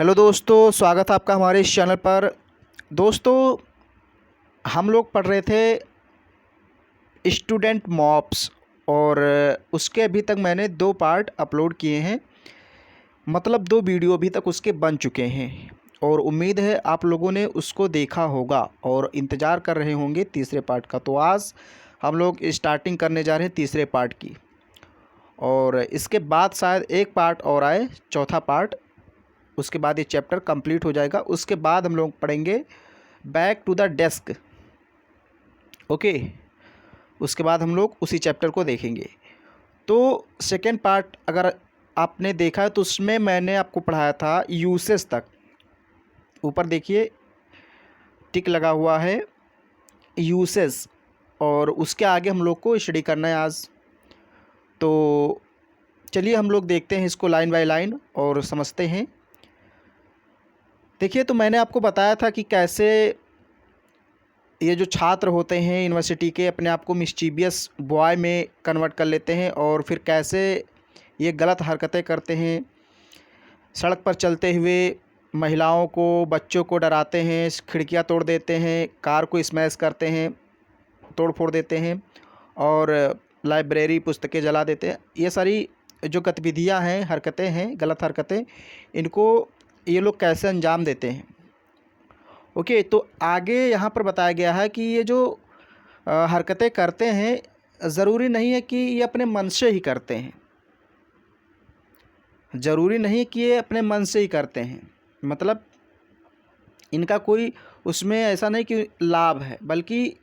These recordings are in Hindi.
हेलो दोस्तों, स्वागत है आपका हमारे इस चैनल पर। दोस्तों, हम लोग पढ़ रहे थे स्टूडेंट मॉप्स और उसके अभी तक मैंने 2 पार्ट अपलोड किए हैं, मतलब 2 वीडियो अभी तक उसके बन चुके हैं और उम्मीद है आप लोगों ने उसको देखा होगा और इंतज़ार कर रहे होंगे तीसरे पार्ट का। तो आज हम लोग स्टार्टिंग करने जा रहे हैं तीसरे पार्ट की और इसके बाद शायद एक पार्ट और आए, चौथा पार्ट। उसके बाद ये चैप्टर कंप्लीट हो जाएगा। उसके बाद हम लोग पढ़ेंगे back to the desk. Okay, उसके बाद हम लोग उसी चैप्टर को देखेंगे। तो सेकेंड पार्ट अगर आपने देखा है तो उसमें मैंने आपको पढ़ाया था यूसेस तक। ऊपर देखिए टिक लगा हुआ है यूसेस, और उसके आगे हम लोग को स्टडी करना है आज। तो चलिए हम लोग देखते हैं इसको लाइन बाय लाइन और समझते हैं। देखिए, तो मैंने आपको बताया था कि कैसे ये जो छात्र होते हैं यूनिवर्सिटी के अपने आप को मिस्चीवियस बॉय में कन्वर्ट कर लेते हैं और फिर कैसे ये गलत हरकतें करते हैं। सड़क पर चलते हुए महिलाओं को, बच्चों को डराते हैं, खिड़कियां तोड़ देते हैं, कार को स्मैश करते हैं, तोड़ फोड़ देते हैं और लाइब्रेरी पुस्तकें जला देते हैं। ये सारी जो गतिविधियां हैं, हरकतें हैं, गलत हरकतें, इनको ये लोग कैसे अंजाम देते हैं। ओके, तो आगे यहाँ पर बताया गया है कि ये जो हरकतें करते हैं ज़रूरी नहीं है कि ये अपने मन से ही करते हैं। ज़रूरी नहीं कि ये अपने मन से ही करते हैं, मतलब इनका कोई उसमें ऐसा नहीं कि लाभ है, बल्कि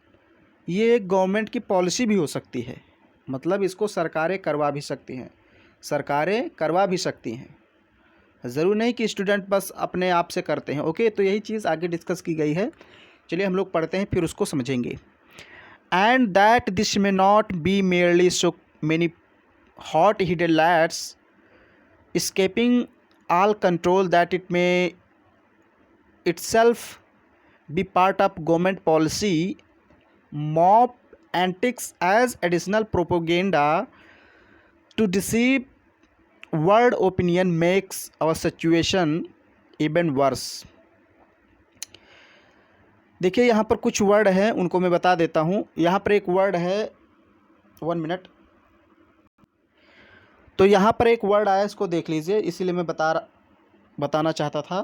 ये एक गवर्नमेंट की पॉलिसी भी हो सकती है। मतलब इसको सरकारें करवा भी सकती हैं, सरकारें करवा भी सकती हैं। ज़रूरी नहीं कि स्टूडेंट बस अपने आप से करते हैं। ओके, तो यही चीज़ आगे डिस्कस की गई है। चलिए हम लोग पढ़ते हैं, फिर उसको समझेंगे। And that this may not be merely so many hot hidden lads escaping all control, that it may itself be part of government policy, mob antics as additional propaganda to deceive world opinion makes our situation even worse। देखिए यहाँ पर कुछ वर्ड हैं, उनको मैं बता देता हूँ। यहाँ पर एक वर्ड है, 1 मिनट। तो यहाँ पर एक वर्ड आया, इसको देख लीजिए, इसीलिए मैं बताना चाहता था।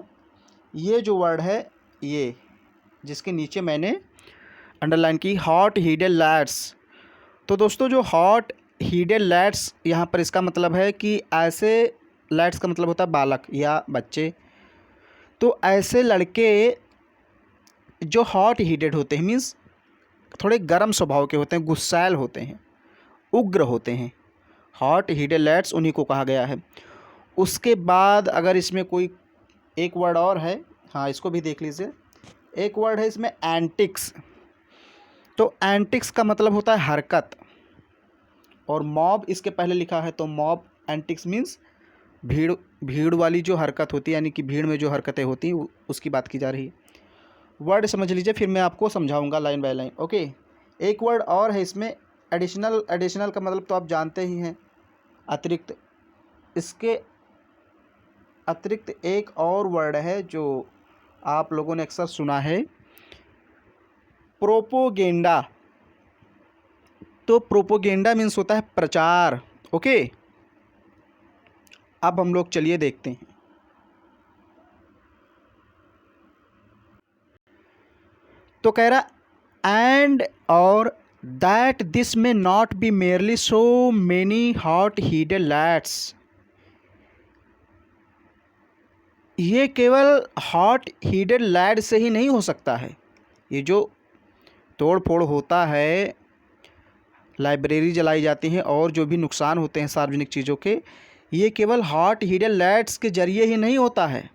ये जो वर्ड है, ये जिसके नीचे मैंने अंडरलाइन की, हॉट हीडेड लैड्स। तो दोस्तों, जो हॉट हीडेड लैड्स यहाँ पर इसका मतलब है कि ऐसे, लैड्स का मतलब होता है बालक या बच्चे। तो ऐसे लड़के जो हॉट हीडेड होते हैं, मीन्स थोड़े गर्म स्वभाव के होते हैं, गुस्सैल होते हैं, उग्र होते हैं, हॉट हीडेड लैड्स उन्हीं को कहा गया है। उसके बाद अगर इसमें कोई एक वर्ड और है, हाँ इसको भी देख लीजिए। एक वर्ड है इसमें एंटिक्स। तो एंटिक्स का मतलब होता है हरकत, और मॉब इसके पहले लिखा है, तो मॉब एंटिक्स मीन्स भीड़ वाली जो हरकत होती है, यानी कि भीड़ में जो हरकतें होती हैं उसकी बात की जा रही है। वर्ड समझ लीजिए, फिर मैं आपको समझाऊंगा लाइन बाय लाइन। ओके, एक वर्ड और है इसमें एडिशनल। एडिशनल का मतलब तो आप जानते ही हैं, अतिरिक्त। इसके अतिरिक्त एक और वर्ड है जो आप लोगों ने अक्सर सुना है, प्रोपोगेंडा। तो प्रोपोगेंडा मीन्स होता है प्रचार। ओके, अब हम लोग चलिए देखते हैं। तो कह रहा एंड और that this may not be merely so many hot headed lads. ये केवल हॉट हीडेड लैड से ही नहीं हो सकता है। ये जो तोड़ फोड़ होता है, लाइब्रेरी जलाई जाती हैं और जो भी नुकसान होते हैं सार्वजनिक चीज़ों के, ये केवल हॉट हीडेड लैड्स के जरिए ही नहीं होता है।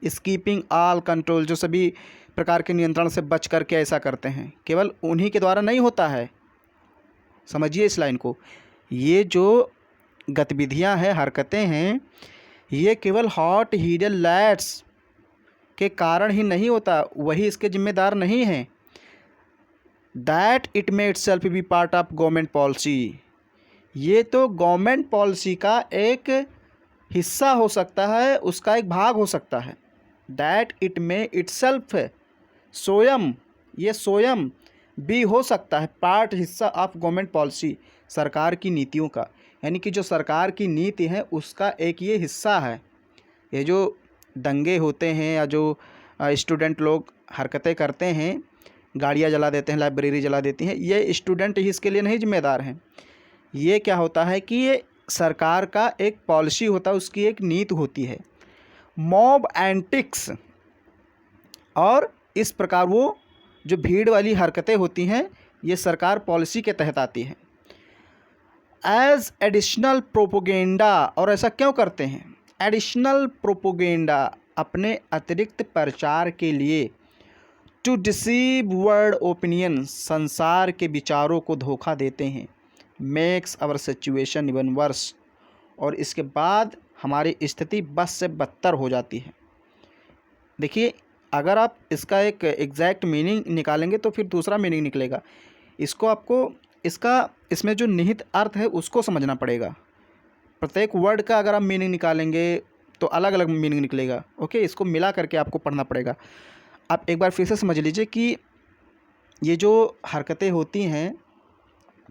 स्कीपिंग ऑल कंट्रोल, जो सभी प्रकार के नियंत्रण से बच करके ऐसा करते हैं, केवल उन्हीं के द्वारा नहीं होता है। समझिए इस लाइन को। ये जो गतिविधियां हैं, हरकतें हैं, ये केवल हॉट हीडेड लैड्स के कारण ही नहीं होता, वही इसके जिम्मेदार नहीं हैं। That it may itself be part of government policy. ये तो गवर्नमेंट पॉलिसी का एक हिस्सा हो सकता है, उसका एक भाग हो सकता है। दैट इट मे इटसेल्फ, स्वयं, ये स्वयं भी हो सकता है पार्ट, हिस्सा ऑफ गवर्नमेंट पॉलिसी, सरकार की नीतियों का। यानी कि जो सरकार की नीति है उसका एक ये हिस्सा है। ये जो दंगे होते हैं या जो स्टूडेंट लोग हरकतें करते हैं, गाड़ियाँ जला देते हैं, लाइब्रेरी जला देती हैं, ये स्टूडेंट ही इसके लिए नहीं जिम्मेदार हैं। ये क्या होता है कि ये सरकार का एक पॉलिसी होता है, उसकी एक नीति होती है। मॉब एंटिक्स, और इस प्रकार वो जो भीड़ वाली हरकतें होती हैं ये सरकार पॉलिसी के तहत आती हैं। एज एडिशनल प्रोपोगेंडा, और ऐसा क्यों करते हैं? एडिशनल प्रोपोगेंडा, अपने अतिरिक्त प्रचार के लिए। टू डिसीव वर्ल्ड ओपिनियन, संसार के विचारों को धोखा देते हैं। Makes our situation even worse, और इसके बाद हमारी स्थिति बद से बदतर हो जाती है। देखिए, अगर आप इसका एक एग्जैक्ट मीनिंग निकालेंगे तो फिर दूसरा मीनिंग निकलेगा। इसको आपको इसमें जो निहित अर्थ है उसको समझना पड़ेगा। प्रत्येक वर्ड का अगर आप मीनिंग निकालेंगे तो अलग अलग मीनिंग निकलेगा। ओके, इसको मिला करके आपको पढ़ना पड़ेगा। आप एक बार फिर से समझ लीजिए कि ये जो हरकतें होती हैं,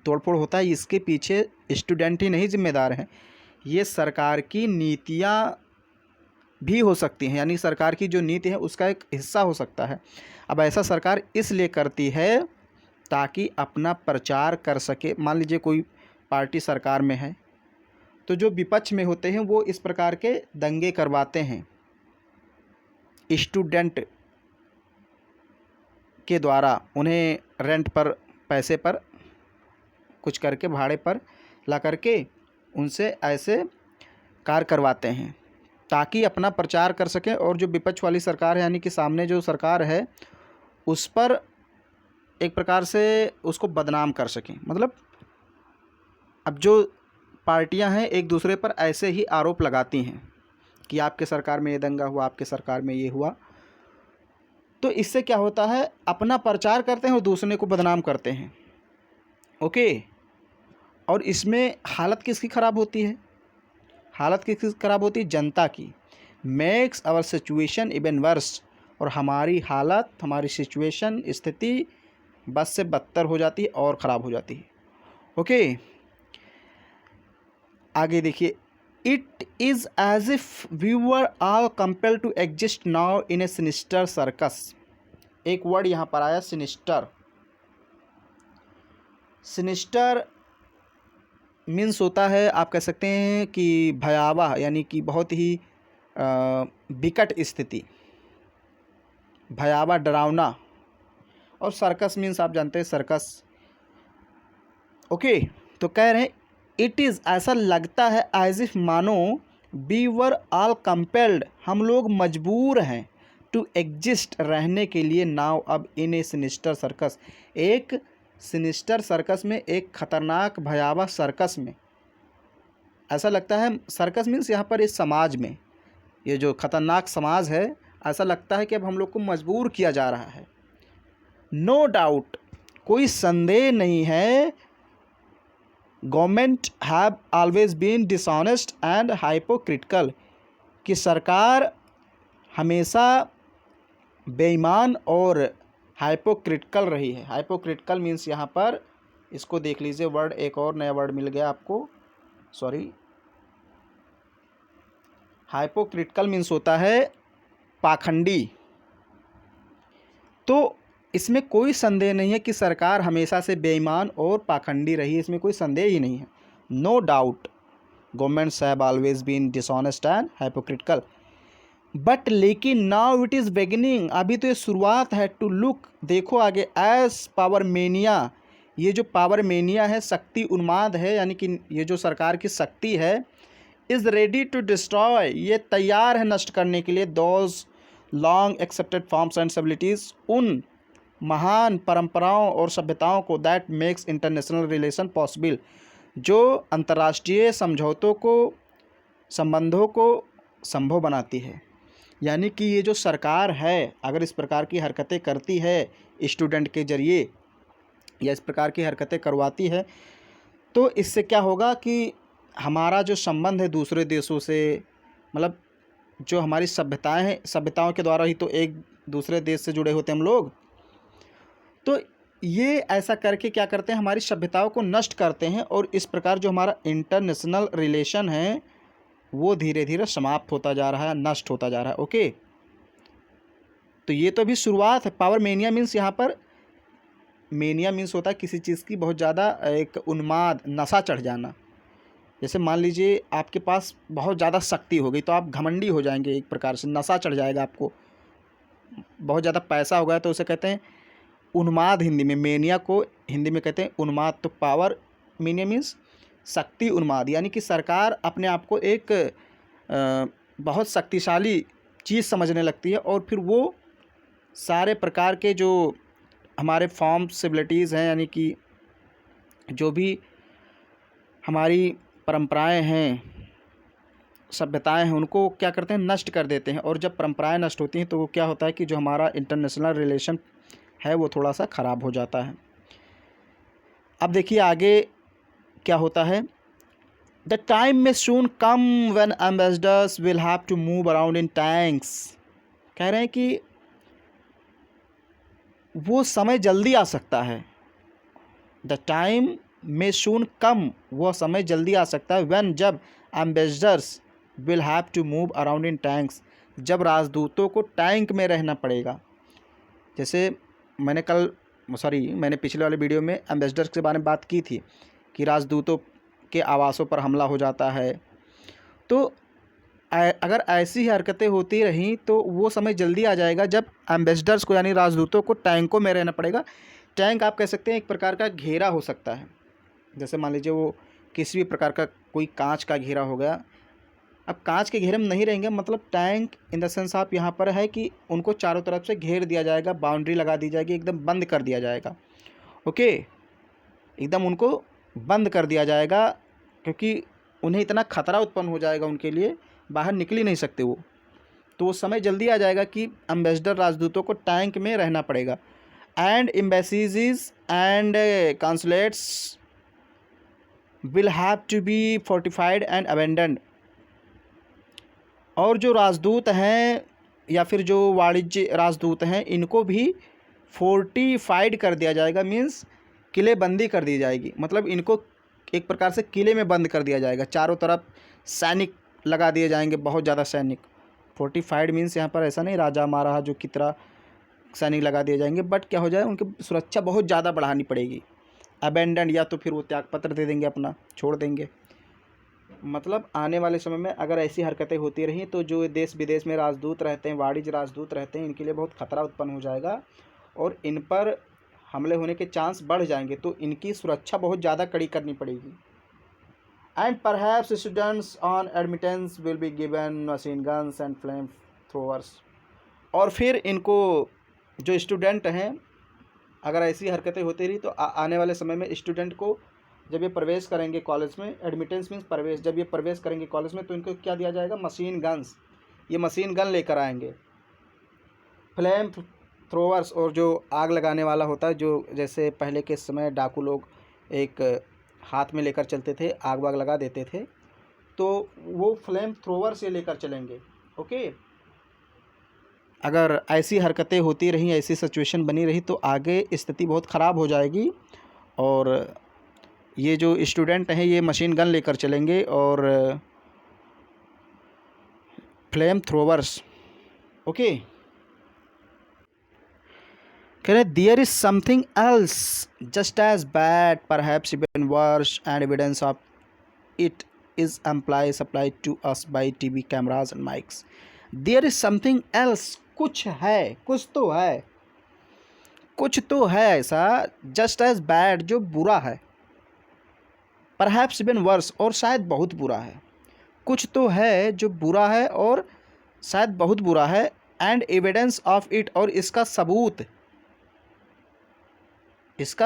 तोड़फोड़ होता है, इसके पीछे स्टूडेंट ही नहीं जिम्मेदार हैं, ये सरकार की नीतियाँ भी हो सकती हैं। यानी सरकार की जो नीति है उसका एक हिस्सा हो सकता है। अब ऐसा सरकार इसलिए करती है ताकि अपना प्रचार कर सके। मान लीजिए कोई पार्टी सरकार में है तो जो विपक्ष में होते हैं वो इस प्रकार के दंगे करवाते हैं स्टूडेंट के द्वारा, उन्हें रेंट पर, पैसे पर, कुछ करके भाड़े पर ला करके उनसे ऐसे कार्य करवाते हैं ताकि अपना प्रचार कर सकें, और जो विपक्ष वाली सरकार है यानी कि सामने जो सरकार है उस पर एक प्रकार से उसको बदनाम कर सकें। मतलब अब जो पार्टियां हैं एक दूसरे पर ऐसे ही आरोप लगाती हैं कि आपके सरकार में ये दंगा हुआ, आपके सरकार में ये हुआ, तो इससे क्या होता है, अपना प्रचार करते हैं और दूसरे को बदनाम करते हैं। ओके, और इसमें हालत किसकी ख़राब होती है? हालत किसकी ख़राब होती है? जनता की। Makes our situation even worse, और हमारी हालत, हमारी सिचुएशन, स्थिति बद से बदतर हो जाती है और ख़राब हो जाती है। ओके, आगे देखिए, it is as if we were all compelled to exist now in a sinister circus. एक वर्ड यहाँ पर आया, सिनिस्टर। सिनिस्टर मीन्स होता है, आप कह सकते हैं कि भयावह, यानी कि बहुत ही विकट स्थिति, भयावह, डरावना। और सर्कस मीन्स आप जानते हैं सर्कस। ओके, तो कह रहे हैं इट इज़, ऐसा लगता है, एज इफ, मानो, वी वर ऑल कंपेल्ड, हम लोग मजबूर हैं, टू एग्जिस्ट, रहने के लिए, नाउ, अब, इन ए सिनिस्टर सर्कस, एक सिनिस्टर सर्कस में, एक खतरनाक भयावह सर्कस में। ऐसा लगता है, सर्कस मीन्स यहाँ पर इस समाज में, ये जो खतरनाक समाज है, ऐसा लगता है कि अब हम लोग को मजबूर किया जा रहा है। नो डाउट, कोई संदेह नहीं है, government have always been dishonest and hypocritical, कि सरकार हमेशा बेईमान और हाइपोक्रिटिकल रही है। हाइपोक्रिटिकल मीन्स यहाँ पर, इसको देख लीजिए वर्ड, एक और नया वर्ड मिल गया आपको, सॉरी। हाइपोक्रिटिकल मीन्स होता है पाखंडी। तो इसमें कोई संदेह नहीं है कि सरकार हमेशा से बेईमान और पाखंडी रही है, इसमें कोई संदेह ही नहीं है। No doubt governments have always been dishonest and hypocritical, but लेकिन नाउ इट इज़ बिगिनिंग, अभी तो ये शुरुआत है, टू लुक, देखो आगे, एज पावर मेनिया, ये जो पावर मेनिया है, शक्ति उन्माद है, यानी कि ये जो सरकार की शक्ति है, इज़ रेडी टू डिस्ट्रॉय, ये तैयार है नष्ट करने के लिए, those long accepted forms and civilities, उन महान परंपराओं और सभ्यताओं को, that makes international relation possible, जो अंतर्राष्ट्रीय समझौतों को, संबंधों को संभव बनाती है। यानी कि ये जो सरकार है अगर इस प्रकार की हरकतें करती है स्टूडेंट के ज़रिए, या इस प्रकार की हरकतें करवाती है, तो इससे क्या होगा कि हमारा जो संबंध है दूसरे देशों से, मतलब जो हमारी सभ्यताएं हैं, सभ्यताओं के द्वारा ही तो एक दूसरे देश से जुड़े होते हैं हम लोग। तो ये ऐसा करके क्या करते हैं, हमारी सभ्यताओं को नष्ट करते हैं, और इस प्रकार जो हमारा इंटरनेशनल रिलेशन है वो धीरे धीरे समाप्त होता जा रहा है, नष्ट होता जा रहा है। ओके, तो ये तो अभी शुरुआत है। पावर मेनिया मीन्स, यहाँ पर मेनिया मीन्स होता है किसी चीज़ की बहुत ज़्यादा एक उन्माद, नशा चढ़ जाना। जैसे मान लीजिए आपके पास बहुत ज़्यादा शक्ति हो गई तो आप घमंडी हो जाएंगे, एक प्रकार से नशा चढ़ जाएगा आपको। बहुत ज़्यादा पैसा हो गया तो उसे कहते हैं उन्माद, हिंदी में मेनिया को हिंदी में कहते हैं उन्माद। तो पावर मेनिया मीन्स शक्ति उन्माद, यानी कि सरकार अपने आप को एक बहुत शक्तिशाली चीज़ समझने लगती है, और फिर वो सारे प्रकार के जो हमारे फॉर्म्सिबिलिटीज़ हैं, यानी कि जो भी हमारी परंपराएं हैं, सभ्यताएं हैं, उनको क्या करते हैं, नष्ट कर देते हैं। और जब परंपराएं नष्ट होती हैं तो वो क्या होता है कि जो हमारा इंटरनेशनल रिलेशन है वो थोड़ा सा ख़राब हो जाता है। अब देखिए आगे क्या होता है। The time may soon come when ambassadors will have to move around in tanks. कह रहे हैं कि वो समय जल्दी आ सकता है। द टाइम में सून कम, वो समय जल्दी आ सकता है, व्हेन, जब ambassadors will have to move around in tanks, जब राजदूतों को टैंक में रहना पड़ेगा। जैसे मैंने पिछले वाले वीडियो में एम्बेसडर्स के बारे में बात की थी कि राजदूतों के आवासों पर हमला हो जाता है। तो अगर ऐसी ही हरकतें होती रहीं तो वो समय जल्दी आ जाएगा जब एम्बेसडर्स को, यानी राजदूतों को टैंकों में रहना पड़ेगा। टैंक आप कह सकते हैं एक प्रकार का घेरा हो सकता है। जैसे मान लीजिए वो किसी भी प्रकार का कोई कांच का घेरा हो गया। अब कांच के घेरे में नहीं रहेंगे, मतलब टैंक इन द सेंस आप यहाँ पर है कि उनको चारों तरफ से घेर दिया जाएगा, बाउंड्री लगा दी जाएगी, एकदम बंद कर दिया जाएगा। ओके, एकदम उनको बंद कर दिया जाएगा, क्योंकि उन्हें इतना खतरा उत्पन्न हो जाएगा, उनके लिए बाहर निकल ही नहीं सकते वो। तो वो समय जल्दी आ जाएगा कि एम्बेसडर, राजदूतों को टैंक में रहना पड़ेगा। And embassies and consulates will have to be fortified and abandoned. और जो राजदूत हैं या फिर जो वाणिज्य राजदूत हैं, इनको भी फोर्टिफाइड कर दिया जाएगा, मीन्स किलेबंदी कर दी जाएगी। मतलब इनको एक प्रकार से किले में बंद कर दिया जाएगा, चारों तरफ सैनिक लगा दिए जाएंगे, बहुत ज़्यादा सैनिक। फोर्टिफाइड मीन्स यहाँ पर ऐसा नहीं राजा महाराजा जो की तरह सैनिक लगा दिए जाएंगे, बट क्या हो जाए, उनकी सुरक्षा बहुत ज़्यादा बढ़ानी पड़ेगी। अबेंडेंड, या तो फिर वो त्यागपत्र दे देंगे, अपना छोड़ देंगे। मतलब आने वाले समय में अगर ऐसी हरकतें होती रहीं तो जो देश विदेश में राजदूत रहते हैं, वाणिज्य राजदूत रहते हैं, इनके लिए बहुत खतरा उत्पन्न हो जाएगा और इन पर हमले होने के चांस बढ़ जाएंगे। तो इनकी सुरक्षा बहुत ज़्यादा कड़ी करनी पड़ेगी। And perhaps students on admittance will be given machine guns and flame throwers. और फिर इनको जो स्टूडेंट हैं, अगर ऐसी हरकतें होती रही तो आने वाले समय में स्टूडेंट को जब ये प्रवेश करेंगे कॉलेज में, एडमिटेंस मीन्स प्रवेश, जब ये प्रवेश करेंगे कॉलेज में तो इनको क्या दिया जाएगा, मशीन गन्स। ये मशीन गन लेकर आएंगे। फ्लेम थ्रोवर्स, और जो आग लगाने वाला होता है, जो जैसे पहले के समय डाकू लोग एक हाथ में लेकर चलते थे, आग वाग लगा देते थे, तो वो फ्लेम थ्रोवर से लेकर चलेंगे। ओके, अगर ऐसी हरकतें होती रहीं, ऐसी सिचुएशन बनी रही तो आगे स्थिति बहुत ख़राब हो जाएगी। और ये जो स्टूडेंट हैं ये मशीन गन लेकर चलेंगे और फ्लेम थ्रोवर्स। ओके, कह रहे there is something else just as bad, perhaps even worse, and evidence of it is supplied to us by TV cameras and mics. There is something else, कुछ है, कुछ तो है ऐसा, जस्ट एज बैड, जो बुरा है, परहैप्स इवन वर्स, और शायद बहुत बुरा है। कुछ तो है जो बुरा है और शायद बहुत बुरा है। एंड एविडेंस ऑफ इट, और इसका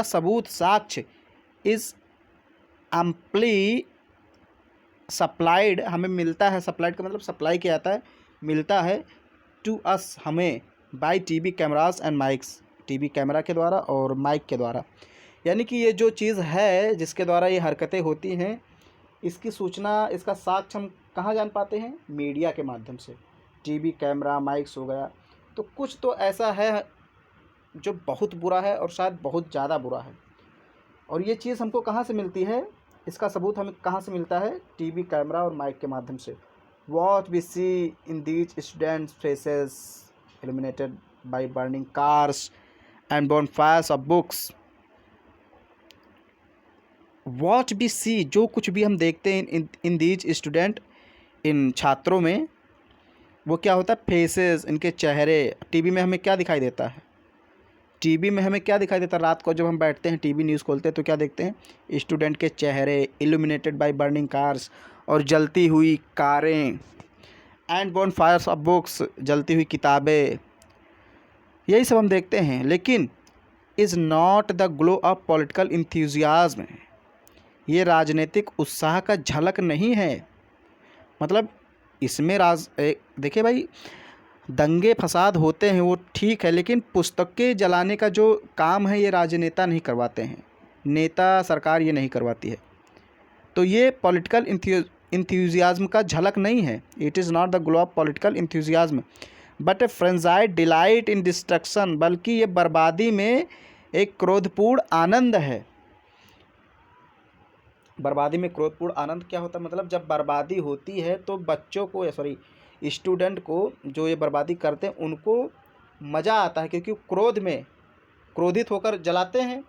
सबूत साक्ष्य, इज एम्पली सप्लाइड, हमें मिलता है। सप्लाइड का मतलब सप्लाई किया जाता है, मिलता है, टू अस, हमें, by TV cameras and mics, TV camera के द्वारा और माइक के द्वारा। यानी कि ये जो चीज़ है जिसके द्वारा ये हरकतें होती हैं, इसकी सूचना, इसका साक्ष्य हम कहाँ जान पाते हैं, मीडिया के माध्यम से। टीवी, कैमरा, माइक्स हो गया। तो कुछ तो ऐसा है जो बहुत बुरा है और शायद बहुत ज़्यादा बुरा है। और ये चीज़ हमको कहाँ से मिलती है, इसका सबूत हमें कहाँ से मिलता है? टीवी, कैमरा और माइक के माध्यम से। What we see in these students faces illuminated by burning cars and bonfires of books. What we see, जो कुछ भी हम देखते हैं इन दीज स्टूडेंट, इन छात्रों में, वो क्या होता है? फेसेस, इनके चेहरे। टीवी में हमें क्या दिखाई देता है? टीवी में हमें क्या दिखाई देता है? रात को जब हम बैठते हैं टीवी न्यूज़ खोलते हैं तो क्या देखते हैं? स्टूडेंट के चेहरे, illuminated by burning cars, और जलती हुई कारें, एंड bonfires of books, जलती हुई किताबें, यही सब हम देखते हैं। लेकिन is not the glow of political enthusiasm, ये राजनीतिक उत्साह का झलक नहीं है। मतलब इसमें देखिए भाई, दंगे फसाद होते हैं वो ठीक है, लेकिन पुस्तकें जलाने का जो काम है ये राजनेता नहीं करवाते हैं, नेता सरकार ये नहीं करवाती है। तो ये पॉलिटिकल इंथ्यूजियाज्म का झलक नहीं है। It is not the glow of political enthusiasm but a frenzied delight in destruction, बल्कि ये बर्बादी में एक क्रोधपूर्ण आनंद है। बर्बादी में क्रोधपूर्ण आनंद क्या होता है? मतलब जब बर्बादी होती है तो बच्चों को, स्टूडेंट को, जो ये बर्बादी करते हैं उनको मज़ा आता है, क्योंकि क्रोध में क्रोधित होकर जलाते हैं,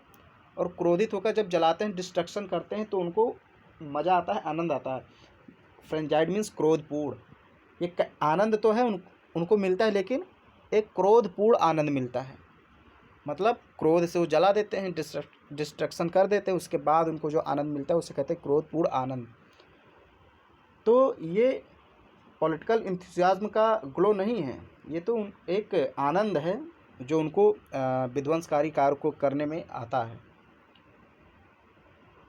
और क्रोधित होकर जब जलाते हैं, डिस्ट्रक्शन करते हैं, तो उनको मज़ा आता है, आनंद आता है। फ्रेंजाइड मीन्स क्रोधपूर्ण। ये आनंद तो है उनको मिलता है, लेकिन एक क्रोधपूर्ण आनंद मिलता है। मतलब क्रोध से वो जला देते हैं, डिस्ट्रक्शन कर देते हैं, उसके बाद उनको जो आनंद मिलता है उसे कहते हैं क्रोधपूर्ण आनंद। तो ये पॉलिटिकल इंथुसियाज्म का ग्लो नहीं है, ये तो एक आनंद है जो उनको विध्वंसकारी कार्य को करने में आता है।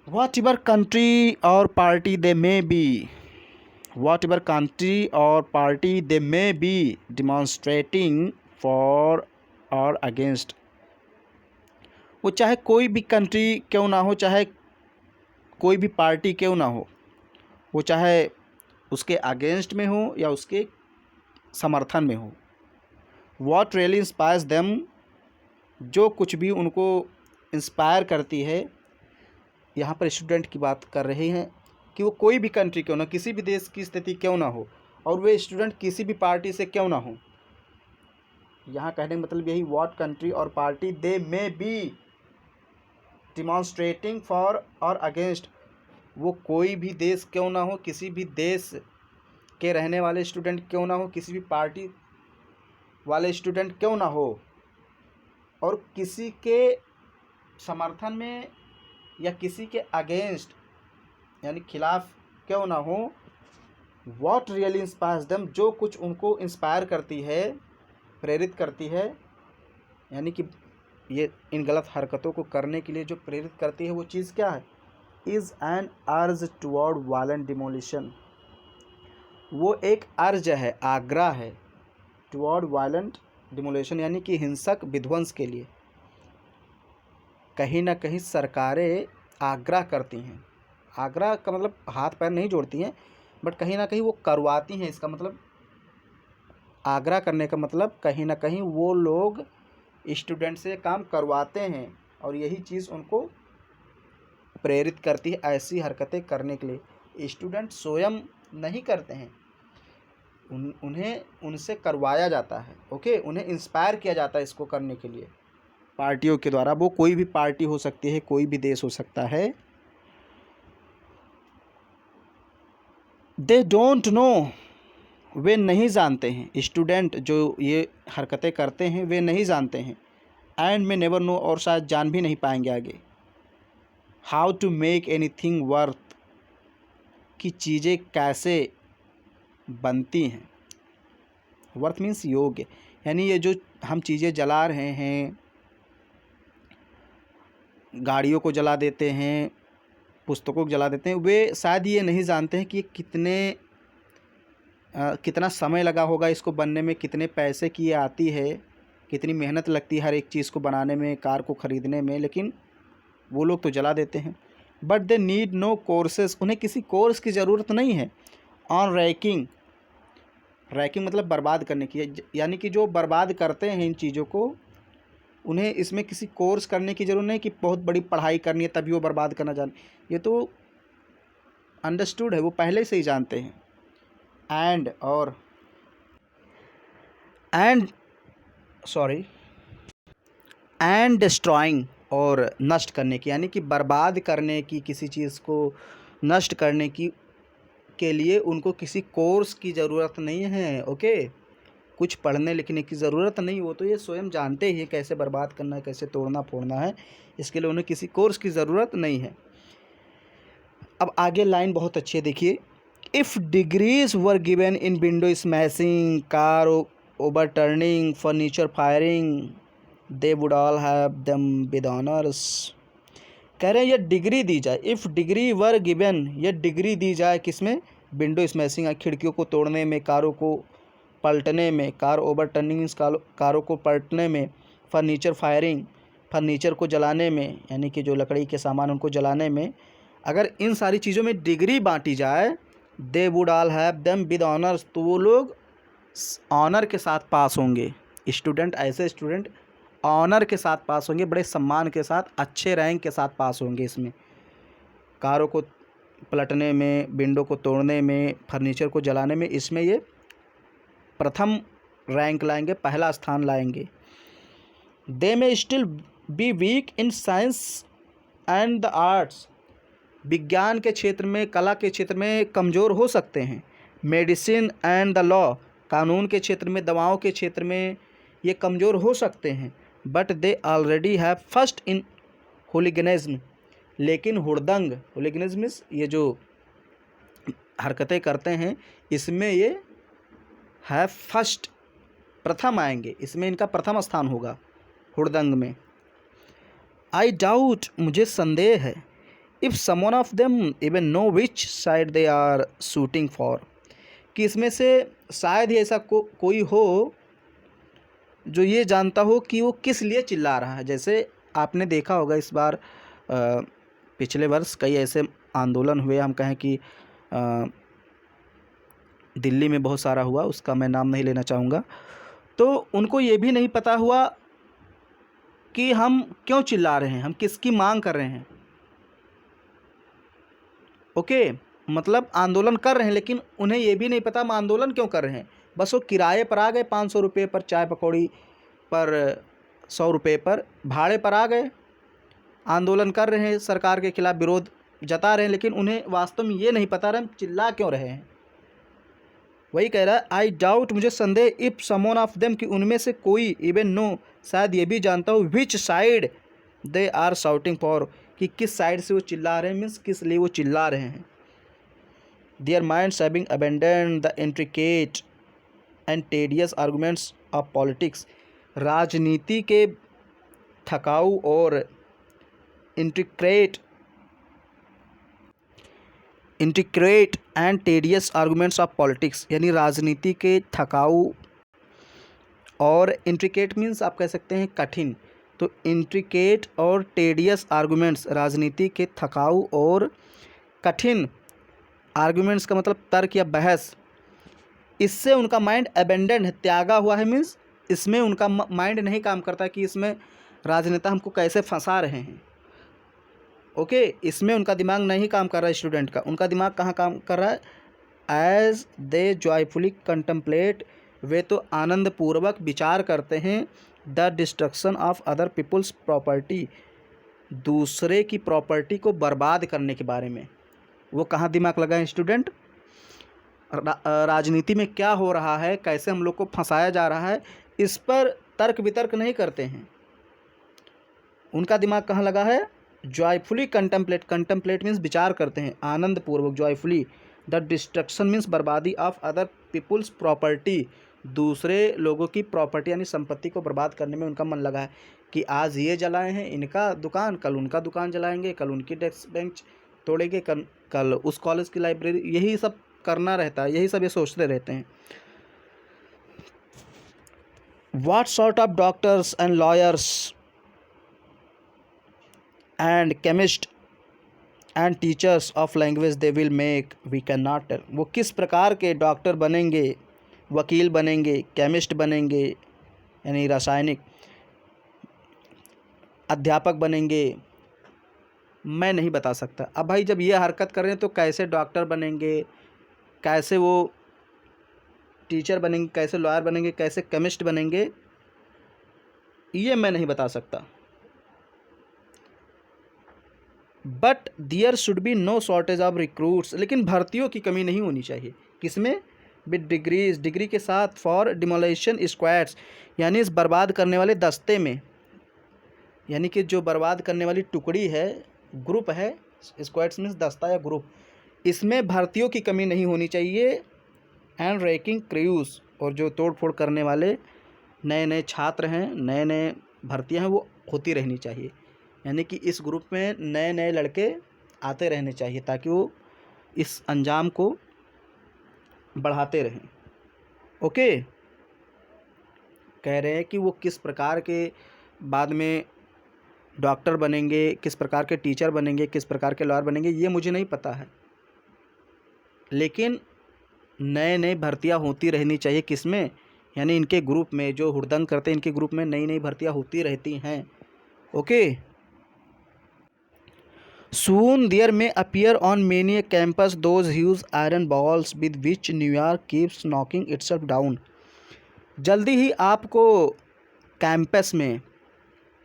वॉट एवर कंट्री और party they may be, whatever country और party they may be demonstrating for और अगेंस्ट, वो चाहे कोई भी कंट्री क्यों ना हो, चाहे कोई भी पार्टी क्यों ना हो, वो चाहे उसके अगेंस्ट में हो या उसके समर्थन में हो। वॉट रियली इंस्पायर्स देम, जो कुछ भी उनको इंस्पायर करती है, यहाँ पर स्टूडेंट की बात कर रहे हैं कि वो कोई भी कंट्री क्यों ना, किसी भी देश की स्थिति क्यों ना हो, और वे स्टूडेंट किसी भी पार्टी से क्यों ना हो। यहाँ कहने का मतलब यही, व्हाट कंट्री और party they may be demonstrating for और अगेंस्ट, वो कोई भी देश क्यों ना हो, किसी भी देश के रहने वाले स्टूडेंट क्यों ना हो, किसी भी पार्टी वाले स्टूडेंट क्यों ना हो, और किसी के समर्थन में या किसी के अगेंस्ट यानी खिलाफ क्यों ना हो। व्हाट रियली इंस्पायर्स देम, जो कुछ उनको इंस्पायर करती है, प्रेरित करती है, यानी कि ये इन गलत हरकतों को करने के लिए जो प्रेरित करती है, वो चीज़ क्या है? इज़ एन अर्ज टुवर्ड वायलेंट डिमोलिशन, वो एक अर्ज है, आग्रह है, टुवर्ड वायलेंट डिमोलिशन, यानी कि हिंसक विध्वंस के लिए। कहीं ना कहीं सरकारें आग्रह करती हैं, आग्रह का मतलब हाथ पैर नहीं जोड़ती हैं, बट कहीं ना कहीं वो करवाती हैं। इसका मतलब आग्रह करने का मतलब कहीं ना कहीं वो लोग स्टूडेंट से काम करवाते हैं, और यही चीज़ उनको प्रेरित करती है ऐसी हरकतें करने के लिए। स्टूडेंट स्वयं नहीं करते हैं, उन्हें उनसे करवाया जाता है। ओके, उन्हें इंस्पायर किया जाता है इसको करने के लिए पार्टियों के द्वारा। वो कोई भी पार्टी हो सकती है, कोई भी देश हो सकता है। दे डोंट नो, वे नहीं जानते हैं, स्टूडेंट जो ये हरकतें करते हैं वे नहीं जानते हैं। एंड मे नेवर नो, और शायद जान भी नहीं पाएंगे आगे। How to make anything worth, कि चीज़ें कैसे बनती हैं। वर्थ मीन्स योग्य, यानी ये जो हम चीज़ें जला रहे हैं, गाड़ियों को जला देते हैं, पुस्तकों को जला देते हैं, वे शायद ये नहीं जानते हैं कि कितना समय लगा होगा इसको बनने में, कितने पैसे की ये आती है, कितनी मेहनत लगती है हर एक चीज़ को बनाने में, कार को ख़रीदने में, लेकिन वो लोग तो जला देते हैं। But they need no courses, उन्हें किसी कोर्स की ज़रूरत नहीं है। ऑन रैकिंग, रैकिंग मतलब बर्बाद करने की, यानी कि जो बर्बाद करते हैं इन चीज़ों को, उन्हें इसमें किसी कोर्स करने की ज़रूरत नहीं कि बहुत बड़ी पढ़ाई करनी है तभी वो बर्बाद करना जाने, ये तो अंडरस्टूड है, वो पहले से ही जानते हैं। एंड और एंड सॉरी एंड डिस्ट्रॉइंग और नष्ट करने की, यानी कि बर्बाद करने की, किसी चीज़ को नष्ट करने की के लिए उनको किसी कोर्स की ज़रूरत नहीं है। ओके, कुछ पढ़ने लिखने की ज़रूरत नहीं, वो तो ये स्वयं जानते ही हैं कैसे बर्बाद करना है, कैसे तोड़ना फोड़ना है, इसके लिए उन्हें किसी कोर्स की ज़रूरत नहीं है। अब आगे लाइन बहुत अच्छी है, देखिए। If degrees were given in window smashing, car overturning, furniture firing, they would all have them with honours. कह रहे हैं ये डिग्री दी जाए, इफ़ डिग्री वर गिवन, ये डिग्री दी जाए किसमें, विंडो स्मैशिंग, खिड़कियों को तोड़ने में, कारों को पलटने में, कार ओवरटर्निंग मीन्स कारों को पलटने में, फर्नीचर फायरिंग, फर्नीचर को जलाने में, यानी कि जो लकड़ी के सामान उनको जलाने में, अगर इन सारी चीज़ों में डिग्री बांटी जाए, they would all have them with honours, तो वो लोग ऑनर के साथ पास होंगे। स्टूडेंट, ऐसे स्टूडेंट ऑनर के साथ पास होंगे, बड़े सम्मान के साथ, अच्छे रैंक के साथ पास होंगे इसमें, कारों को पलटने में, विंडो को तोड़ने में, फर्नीचर को जलाने में, इसमें ये प्रथम रैंक लाएंगे, पहला स्थान लाएंगे। दे में still be weak in science and the arts, विज्ञान के क्षेत्र में, कला के क्षेत्र में कमज़ोर हो सकते हैं। मेडिसिन एंड द लॉ, कानून के क्षेत्र में, दवाओं के क्षेत्र में ये कमज़ोर हो सकते हैं। But they already have first in hooliganism, लेकिन हुड़दंग, होलिगनिज्म मीन्स ये जो हरकतें करते हैं, इसमें ये है फर्स्ट, प्रथम आएंगे, इसमें इनका प्रथम स्थान होगा हुड़दंग में। आई डाउट, मुझे संदेह है, if someone of them even know which side they are shooting for, कि इसमें से शायद ही ऐसा कोई हो जो ये जानता हो कि वो किस लिए चिल्ला रहा है। जैसे आपने देखा होगा इस बार पिछले वर्ष कई ऐसे आंदोलन हुए, हम कहें कि दिल्ली में बहुत सारा हुआ, उसका मैं नाम नहीं लेना चाहूँगा, तो उनको ये भी नहीं पता हुआ कि हम क्यों चिल्ला रहे हैं, हम किसकी मांग कर रहे हैं। ओके, मतलब आंदोलन कर रहे हैं, लेकिन उन्हें ये भी नहीं पता हम आंदोलन क्यों कर रहे हैं। बस वो किराए पर आ गए, 500 रुपये पर, चाय पकौड़ी पर 100 रुपये पर, भाड़े पर आ गए, आंदोलन कर रहे हैं, सरकार के खिलाफ विरोध जता रहे हैं, लेकिन उन्हें वास्तव में ये नहीं पता रहे हम चिल्ला क्यों रहे हैं। वही कह रहा है, आई डाउट, मुझे संदेह, इफ़ समवन ऑफ देम, कि उनमें से कोई, इवन नो, शायद ये भी जानता हो, which side they are shouting for, कि किस साइड से वो चिल्ला रहे हैं, मीन्स किस लिए वो चिल्ला रहे हैं। Their minds having abandoned the intricate and tedious arguments of politics, राजनीति के थकाऊ और intricate and tedious arguments of politics, यानी राजनीति के थकाऊ और इंट्रिकेट मीन्स आप कह सकते हैं कठिन, तो इंट्रिकेट और टेडियस आर्गूमेंट्स, राजनीति के थकाऊ और कठिन, आर्गूमेंट्स का मतलब तर्क या बहस, इससे उनका माइंड अबेंडेंड है, त्यागा हुआ है, मीन्स इसमें उनका माइंड नहीं काम करता कि इसमें राजनेता हमको कैसे फंसा रहे हैं। ओके, इसमें उनका दिमाग नहीं काम कर रहा है स्टूडेंट का, उनका दिमाग कहाँ काम कर रहा है, एज दे जॉयफुली कंटम्पलेट, वे तो आनंद पूर्वक विचार करते हैं, the destruction of other people's property, दूसरे की प्रॉपर्टी को बर्बाद करने के बारे में। वो कहाँ दिमाग लगा है स्टूडेंट, राजनीति में क्या हो रहा है, कैसे हम लोग को फंसाया जा रहा है, इस पर तर्क वितर्क नहीं करते हैं। उनका दिमाग कहाँ लगा है, जॉयफुली कंटम्पलेट, कंटम्पलेट मीन्स विचार करते हैं, आनंद पूर्वक, जॉयफुली, द डिस्ट्रक्शन मीन्स बर्बादी ऑफ अदर पीपुल्स प्रॉपर्टी, दूसरे लोगों की प्रॉपर्टी यानी संपत्ति को बर्बाद करने में उनका मन लगा है, कि आज ये जलाए हैं इनका दुकान, कल उनका दुकान जलाएंगे, कल उनकी डेस्क बेंच तोड़ेंगे, कल उस कॉलेज की लाइब्रेरी, यही सब करना रहता है, यही सब ये सोचते रहते हैं। What sort of doctors and lawyers and chemists and teachers of language they will make, we cannot tell। वो किस प्रकार के डॉक्टर बनेंगे, वकील बनेंगे, केमिस्ट बनेंगे यानी रासायनिक, अध्यापक बनेंगे, मैं नहीं बता सकता। अब भाई जब ये हरकत कर रहे हैं तो कैसे डॉक्टर बनेंगे, कैसे वो टीचर बनेंगे, कैसे लॉयर बनेंगे, कैसे केमिस्ट बनेंगे, ये मैं नहीं बता सकता। But there should be no shortage of recruits, लेकिन भर्तियों की कमी नहीं होनी चाहिए। किसमें? विद डिग्रीज, डिग्री के साथ, फॉर डिमोलिशन स्क्वाड्स, यानी इस बर्बाद करने वाले दस्ते में, यानी कि जो बर्बाद करने वाली टुकड़ी है, ग्रुप है, स्क्वाड्स मीन्स दस्ता या ग्रुप, इसमें भर्तियों की कमी नहीं होनी चाहिए। एंड रैकिंग क्रूज, और जो तोड़ फोड़ करने वाले नए नए छात्र हैं, नए नए भर्तियां हैं, वो होती रहनी चाहिए। यानी कि इस ग्रुप में नए नए लड़के आते रहने चाहिए ताकि वो इस अंजाम को बढ़ाते रहें। ओके, कह रहे हैं कि वो किस प्रकार के बाद में डॉक्टर बनेंगे, किस प्रकार के टीचर बनेंगे, किस प्रकार के लॉयर बनेंगे, ये मुझे नहीं पता है, लेकिन नए नए भर्तियां होती रहनी चाहिए। किसमें? यानी इनके ग्रुप में, जो हुड़दंग करते हैं इनके ग्रुप में नई नई भर्तियां होती रहती हैं। ओके, सून देयर में appear on many campus those huge iron balls with which New York keeps knocking itself down. जल्दी ही आपको कैंपस में,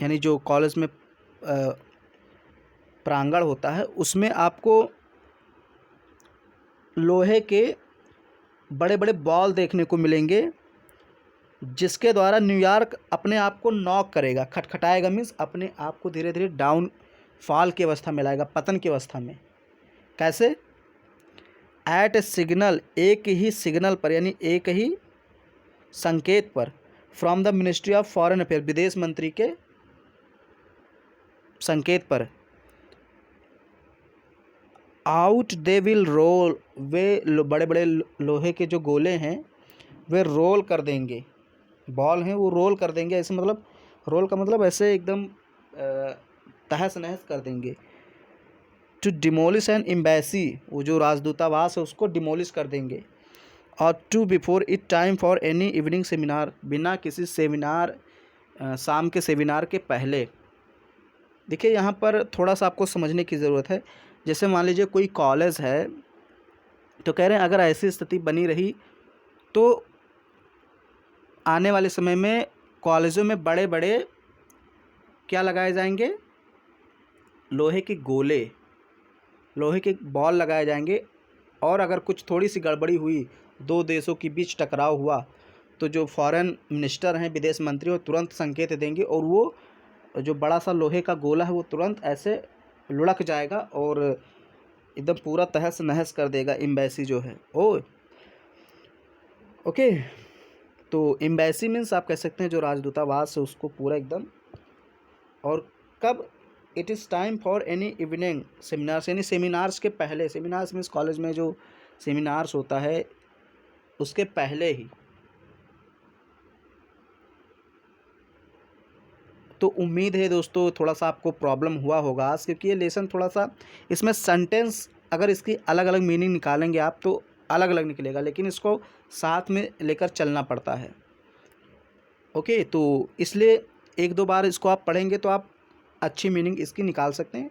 यानी जो कॉलेज में प्रांगण होता है, उसमें आपको लोहे के बड़े बड़े बॉल देखने को मिलेंगे, जिसके द्वारा न्यूयॉर्क अपने आप को नॉक करेगा, खटखटाएगा, मीन्स अपने आप को धीरे धीरे डाउन फॉल की अवस्था में लाएगा, पतन की अवस्था में। कैसे? एट ए सिग्नल, एक ही सिग्नल पर, यानी एक ही संकेत पर, from the ministry of foreign affair, विदेश मंत्री के संकेत पर, आउट दे विल रोल, वे बड़े बड़े लोहे के जो गोले हैं वे रोल कर देंगे, बॉल हैं वो रोल कर देंगे। ऐसे मतलब, रोल का मतलब ऐसे एकदम तहस नहस कर देंगे। टू डिमोलिश एन एम्बेसी, वो जो राजदूतावास है उसको डिमोलिश कर देंगे। और to before it time for any evening seminar, बिना किसी सेमिनार, शाम के सेमिनार के पहले। देखिए यहाँ पर थोड़ा सा आपको समझने की ज़रूरत है। जैसे मान लीजिए कोई कॉलेज है, तो कह रहे हैं अगर ऐसी स्थिति बनी रही तो आने वाले समय में कॉलेजों में बड़े बड़े क्या लगाए जाएंगे? लोहे के गोले, लोहे के बॉल लगाए जाएंगे। और अगर कुछ थोड़ी सी गड़बड़ी हुई, दो देशों के बीच टकराव हुआ, तो जो फॉरेन मिनिस्टर हैं, विदेश मंत्री, वो तुरंत संकेत देंगे और वो जो बड़ा सा लोहे का गोला है वो तुरंत ऐसे लुढ़क जाएगा और एकदम पूरा तहस नहस कर देगा एम्बेसी जो है। ओके, तो एम्बेसी मीन्स आप कह सकते हैं जो राजदूतावास है उसको पूरा एकदम। और कब? It is time for any evening seminars, यानी सेमिनार्स के पहले। सेमिनार्स मीन्स कॉलेज में जो सेमिनार्स होता है उसके पहले ही। तो उम्मीद है दोस्तों थोड़ा सा आपको प्रॉब्लम हुआ होगा आज, क्योंकि ये लेसन थोड़ा सा, इसमें सेंटेंस अगर इसकी अलग अलग मीनिंग निकालेंगे आप तो अलग अलग निकलेगा, लेकिन इसको साथ में लेकर चलना पड़ता है। ओके, तो इसलिए एक दो बार इसको आप पढ़ेंगे तो आप अच्छी मीनिंग इसकी निकाल सकते हैं।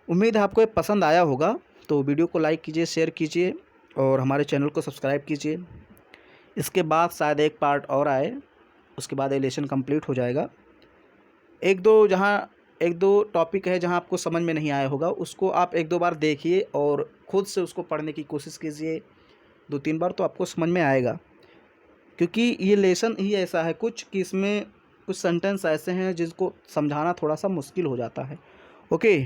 उम्मीद है आपको ये पसंद आया होगा। तो वीडियो को लाइक कीजिए, शेयर कीजिए और हमारे चैनल को सब्सक्राइब कीजिए। इसके बाद शायद एक पार्ट और आए, उसके बाद ये लेसन कंप्लीट हो जाएगा। एक दो टॉपिक है जहाँ आपको समझ में नहीं आया होगा, उसको आप एक दो बार देखिए और ख़ुद से उसको पढ़ने की कोशिश कीजिए 2-3 बार, तो आपको समझ में आएगा। क्योंकि ये लेसन ही ऐसा है कुछ कि इसमें कुछ सेंटेंस ऐसे हैं जिसको समझाना थोड़ा सा मुश्किल हो जाता है। ओके।